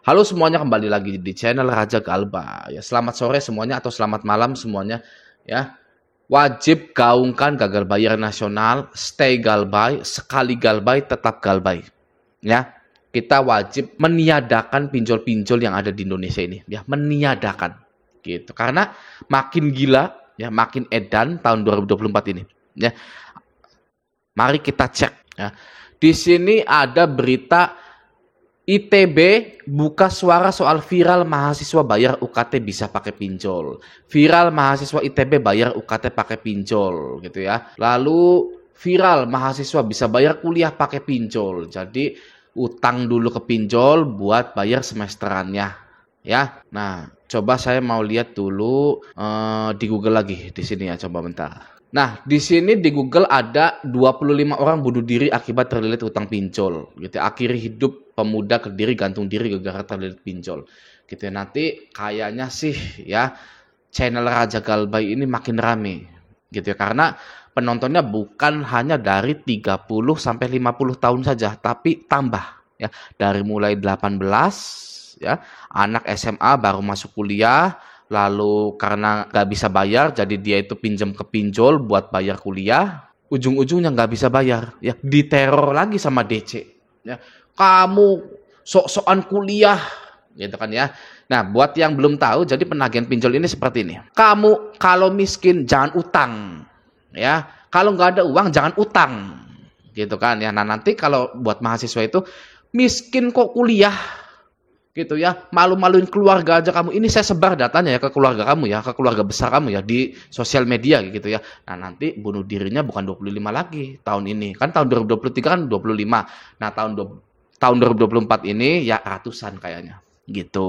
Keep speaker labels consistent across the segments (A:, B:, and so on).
A: Halo semuanya, kembali lagi di channel Raja Galbay. Ya, selamat sore semuanya atau selamat malam semuanya. Ya, wajib gaungkan gagal bayar nasional, stay Galbay, sekali Galbay tetap Galbay. Ya, kita wajib meniadakan pinjol-pinjol yang ada di Indonesia ini. Ya, meniadakan. Gitu. Karena makin gila, ya makin edan tahun 2024 ini. Ya, mari kita cek. Ya. Di sini ada berita ITB buka suara soal viral mahasiswa bayar UKT bisa pakai pinjol. Viral mahasiswa ITB bayar UKT pakai pinjol gitu ya. Lalu viral mahasiswa bisa bayar kuliah pakai pinjol. Jadi utang dulu ke pinjol buat bayar semesterannya ya. Nah, coba saya mau lihat dulu di Google lagi di sini ya, coba bentar. Nah, di sini di Google ada 25 orang bunuh diri akibat terlilit utang pinjol. Gitu. Akhiri hidup pemuda Kediri gantung diri gara-gara terlilit pinjol. Gitu. Nanti kayaknya sih ya channel Raja Galbay ini makin rame. Gitu ya. Karena penontonnya bukan hanya dari 30 sampai 50 tahun saja, tapi tambah ya. Dari mulai 18 ya, anak SMA baru masuk kuliah. Lalu karena nggak bisa bayar, jadi dia itu pinjam ke pinjol buat bayar kuliah. Ujung-ujungnya nggak bisa bayar, ya diteror lagi sama DC. Ya, kamu sok-sokan kuliah, gitu kan ya. Nah, buat yang belum tahu, jadi penagihan pinjol ini seperti ini. Kamu kalau miskin jangan utang, ya. Kalau nggak ada uang jangan utang, gitu kan ya. Nah, nanti kalau buat mahasiswa itu miskin kok kuliah, gitu ya, malu-maluin keluarga aja kamu. Ini saya sebar datanya ya ke keluarga kamu ya, ke keluarga besar kamu ya di sosial media gitu ya. Nah, nanti bunuh dirinya bukan 25 lagi tahun ini. Kan tahun 2023 kan 25. Nah, tahun 2024 ini ya ratusan kayaknya. Gitu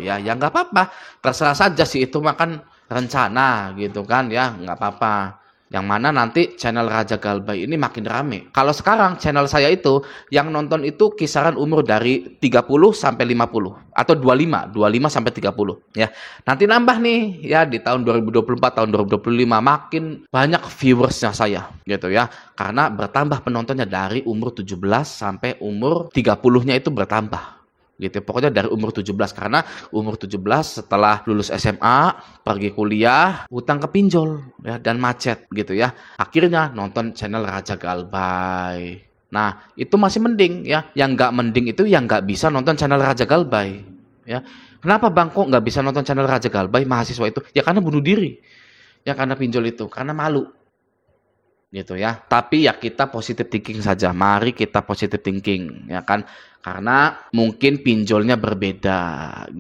A: ya. Ya nggak apa-apa. Terserah saja sih, itu makan rencana gitu kan ya, nggak apa-apa. Yang mana nanti channel Raja Galbay ini makin rame. Kalau sekarang channel saya itu yang nonton itu kisaran umur dari 30 sampai 50 atau 25 sampai 30 ya. Nanti nambah nih ya di tahun 2024, tahun 2025 makin banyak viewersnya saya gitu ya. Karena bertambah penontonnya dari umur 17 sampai umur 30-nya itu bertambah. Gitu. Pokoknya dari umur 17, karena umur 17 setelah lulus SMA, pergi kuliah, hutang ke pinjol ya, dan macet gitu ya. Akhirnya nonton channel Raja Galbay. Nah, itu masih mending ya. Yang nggak mending itu yang nggak bisa nonton channel Raja Galbay ya. Kenapa Bang kok nggak bisa nonton channel Raja Galbay mahasiswa itu? Ya karena bunuh diri. Ya karena pinjol itu, karena malu. Gitu ya. Tapi ya kita positive thinking saja. Mari kita positive thinking ya kan. Karena mungkin pinjolnya berbeda.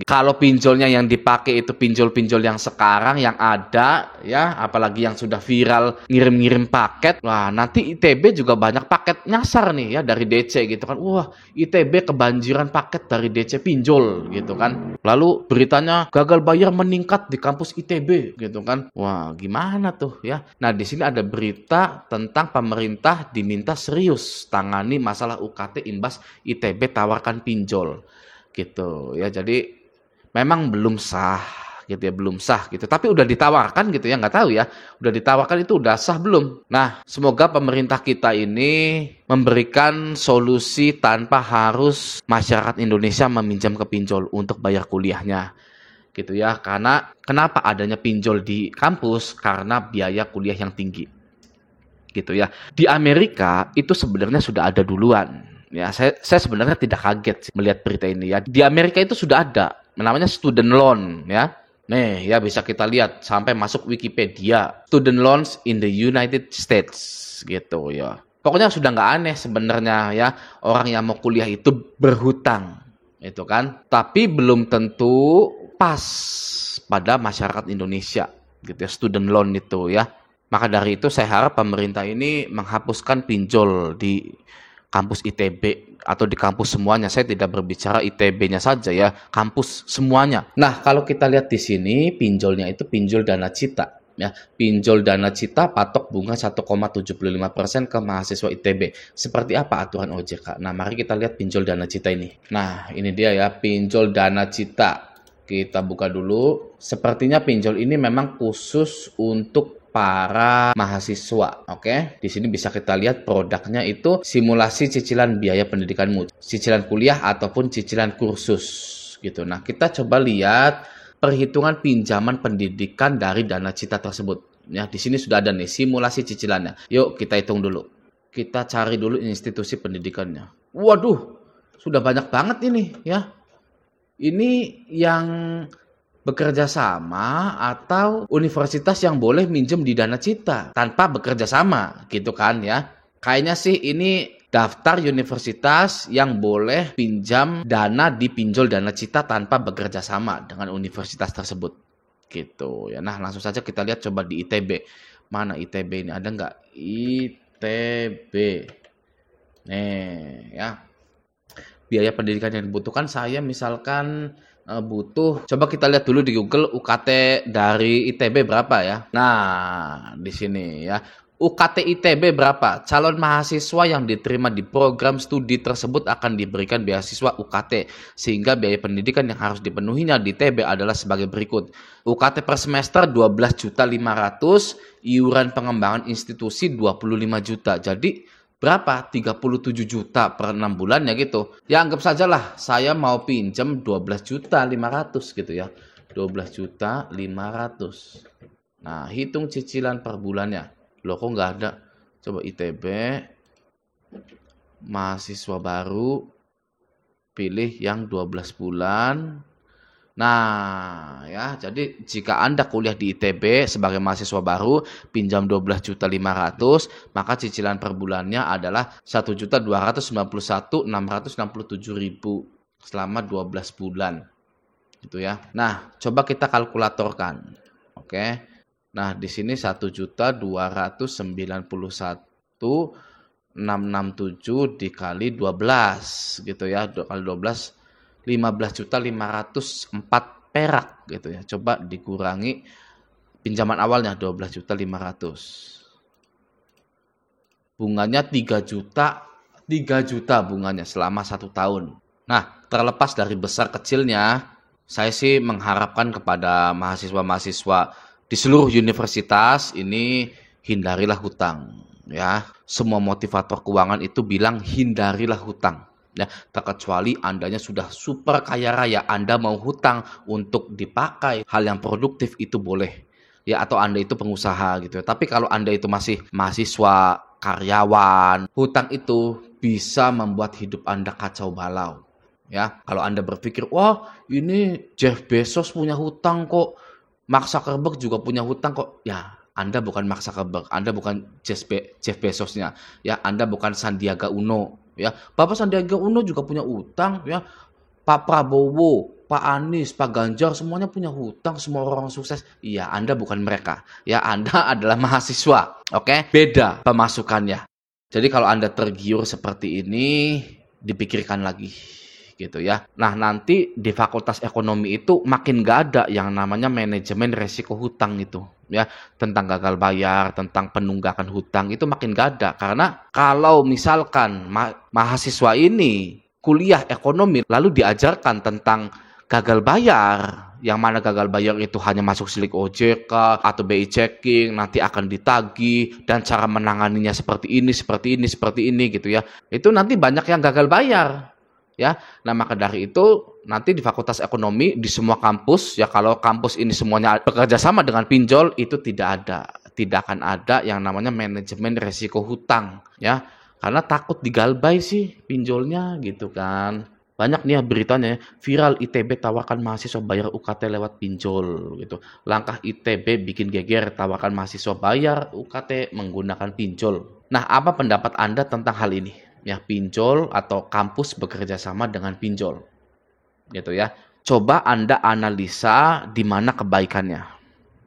A: Kalau pinjolnya yang dipakai itu pinjol-pinjol yang sekarang yang ada ya, apalagi yang sudah viral ngirim-ngirim paket, wah nanti ITB juga banyak paket nyasar nih ya dari DC gitu kan. Wah, ITB kebanjiran paket dari DC pinjol gitu kan. Lalu beritanya gagal bayar meningkat di kampus ITB gitu kan. Wah, gimana tuh ya. Nah, di sini ada berita tentang pemerintah diminta serius tangani masalah UKT imbas ITB tawarkan pinjol gitu ya. Jadi memang belum sah gitu ya, belum sah gitu, tapi udah ditawarkan gitu ya, nggak tahu ya udah ditawarkan itu udah sah belum. Nah, semoga pemerintah kita ini memberikan solusi tanpa harus masyarakat Indonesia meminjam ke pinjol untuk bayar kuliahnya gitu ya. Karena kenapa adanya pinjol di kampus? Karena biaya kuliah yang tinggi gitu ya. Di Amerika itu sebenarnya sudah ada duluan. Ya, saya sebenarnya tidak kaget sih melihat berita ini ya. Di Amerika itu sudah ada, namanya student loan ya. Nih ya, bisa kita lihat sampai masuk Wikipedia. Student loans in the United States gitu ya. Pokoknya sudah nggak aneh sebenarnya ya, orang yang mau kuliah itu berhutang itu kan. Tapi belum tentu pas pada masyarakat Indonesia gitu ya, student loan itu ya. Maka dari itu saya harap pemerintah ini menghapuskan pinjol di kampus ITB atau di kampus semuanya. Saya tidak berbicara ITB-nya saja ya, kampus semuanya. Nah, kalau kita lihat di sini pinjolnya itu pinjol Dana Cita ya. Pinjol Dana Cita patok bunga 1,75% ke mahasiswa ITB. Seperti apa aturan OJK? Nah, mari kita lihat pinjol Dana Cita ini. Nah, ini dia ya, pinjol Dana Cita. Kita buka dulu. Sepertinya pinjol ini memang khusus untuk para mahasiswa. Oke, di sini bisa kita lihat produknya itu simulasi cicilan biaya pendidikanmu, cicilan kuliah ataupun cicilan kursus gitu. Nah, kita coba lihat perhitungan pinjaman pendidikan dari dana cita tersebut. Ya, di sini sudah ada nih simulasi cicilannya. Yuk kita hitung dulu. Kita cari dulu institusi pendidikannya. Waduh, sudah banyak banget ini ya. Ini yang bekerja sama atau universitas yang boleh minjem di dana cita tanpa bekerja sama gitu kan ya. Kayaknya sih ini daftar universitas yang boleh pinjam dana di pinjol dana cita tanpa bekerja sama dengan universitas tersebut. Gitu ya. Nah, langsung saja kita lihat coba di ITB. Mana ITB ini? Ada nggak? ITB. Nih ya. Biaya pendidikan yang dibutuhkan saya misalkan butuh. Coba kita lihat dulu di Google UKT dari ITB berapa ya. Nah, di sini ya. UKT ITB berapa? Calon mahasiswa yang diterima di program studi tersebut akan diberikan beasiswa UKT. Sehingga biaya pendidikan yang harus dipenuhinya di ITB adalah sebagai berikut. UKT per semester 12.500.000, iuran pengembangan institusi 25 juta. Jadi berapa? 37 juta per 6 bulan ya gitu. Ya anggap sajalah saya mau pinjam 12.500.000 gitu ya. 12.500.000. Nah, hitung cicilan per bulannya. Loh kok nggak ada? Coba ITB, mahasiswa baru, pilih yang 12 bulan. Nah, ya, jadi jika Anda kuliah di ITB sebagai mahasiswa baru, pinjam 12.500.000, maka cicilan per bulannya adalah 1.291.667.000 selama 12 bulan. Gitu ya. Nah, coba kita kalkulatorkan. Oke. Nah, di sini 1.291.667 dikali 12 gitu ya. Kali 12 15.504 perak gitu ya. Coba dikurangi pinjaman awalnya 12.500. Bunganya 3 juta bunganya selama 1 tahun. Nah, terlepas dari besar kecilnya, saya sih mengharapkan kepada mahasiswa-mahasiswa di seluruh universitas ini hindarilah hutang ya. Semua motivator keuangan itu bilang hindarilah hutang. Ya, terkecuali Andanya sudah super kaya raya, Anda mau hutang untuk dipakai hal yang produktif itu boleh. Ya, atau Anda itu pengusaha gitu ya. Tapi kalau Anda itu masih mahasiswa, karyawan, hutang itu bisa membuat hidup Anda kacau balau. Ya, kalau Anda berpikir, "Wah, ini Jeff Bezos punya hutang kok. Mark Zuckerberg juga punya hutang kok." Ya, Anda bukan Mark Zuckerberg, Anda bukan Jeff Bezosnya. Ya, Anda bukan Sandiaga Uno. Ya, Bapak Sandiaga Uno juga punya hutang. Ya, Pak Prabowo, Pak Anies, Pak Ganjar semuanya punya hutang. Semua orang sukses. Iya, Anda bukan mereka. Ya, Anda adalah mahasiswa. Oke, beda pemasukannya. Jadi kalau Anda tergiur seperti ini, dipikirkan lagi. Gitu ya. Nah, nanti di Fakultas Ekonomi itu makin gak ada yang namanya manajemen resiko hutang itu ya, tentang gagal bayar, tentang penunggakan hutang itu makin gak ada. Karena kalau misalkan mahasiswa ini kuliah ekonomi lalu diajarkan tentang gagal bayar, yang mana gagal bayar itu hanya masuk silik OJK atau BI checking, nanti akan ditagih dan cara menanganinya seperti ini gitu ya. Itu nanti banyak yang gagal bayar. Ya, nah maka dari itu nanti di Fakultas Ekonomi di semua kampus ya, kalau kampus ini semuanya bekerja sama dengan pinjol, itu tidak akan ada yang namanya manajemen resiko hutang ya, karena takut digalbay sih pinjolnya gitu kan. Banyak nih ya beritanya, viral ITB tawarkan mahasiswa bayar UKT lewat pinjol gitu. Langkah ITB bikin geger, tawarkan mahasiswa bayar UKT menggunakan pinjol. Nah, apa pendapat Anda tentang hal ini? Ya, pinjol atau kampus bekerja sama dengan pinjol gitu ya. Coba Anda analisa di mana kebaikannya.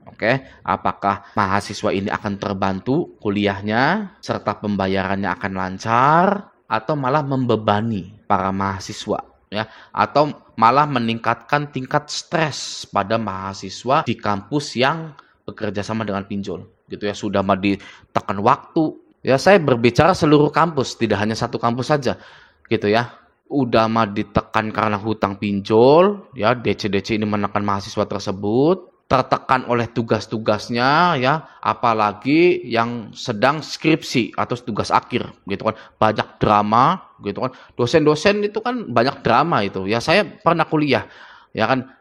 A: Oke, apakah mahasiswa ini akan terbantu kuliahnya serta pembayarannya akan lancar, atau malah membebani para mahasiswa ya, atau malah meningkatkan tingkat stres pada mahasiswa di kampus yang bekerja sama dengan pinjol gitu ya. Sudah mah ditekan waktu. Ya, saya berbicara seluruh kampus, tidak hanya satu kampus saja, gitu ya. Udah mah ditekan karena hutang pinjol, ya DC-DC ini menekan mahasiswa tersebut, tertekan oleh tugas-tugasnya ya, apalagi yang sedang skripsi atau tugas akhir gitu kan. Banyak drama gitu kan. Dosen-dosen itu kan banyak drama itu. Ya saya pernah kuliah ya kan,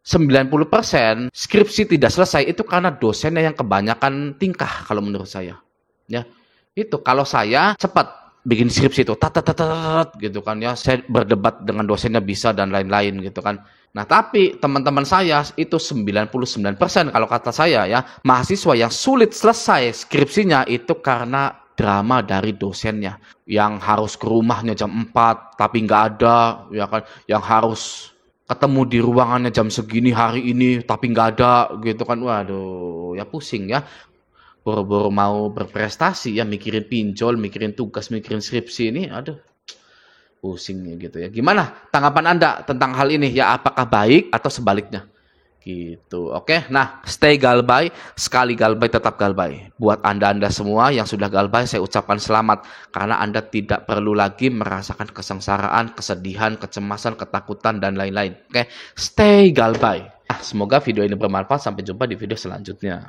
A: 90% skripsi tidak selesai itu karena dosennya yang kebanyakan tingkah kalau menurut saya. Ya. Itu kalau saya cepat bikin skripsi itu gitu kan ya. Saya berdebat dengan dosennya bisa dan lain-lain gitu kan. Nah, tapi teman-teman saya itu 99% kalau kata saya ya, mahasiswa yang sulit selesai skripsinya itu karena drama dari dosennya. Yang harus ke rumahnya jam 4 tapi nggak ada ya kan, yang harus ketemu di ruangannya jam segini hari ini tapi nggak ada gitu kan. Waduh, ya pusing ya. Boro-boro mau berprestasi ya mikirin pinjol, mikirin tugas, mikirin skripsi ini, aduh pusing gitu ya. Gimana tanggapan Anda tentang hal ini ya, apakah baik atau sebaliknya? Gitu. Oke. Nah, stay galbay, sekali galbay tetap galbay. Buat Anda-Anda semua yang sudah galbay saya ucapkan selamat karena Anda tidak perlu lagi merasakan kesengsaraan, kesedihan, kecemasan, ketakutan dan lain-lain. Oke. Stay galbay. Semoga video ini bermanfaat. Sampai jumpa di video selanjutnya.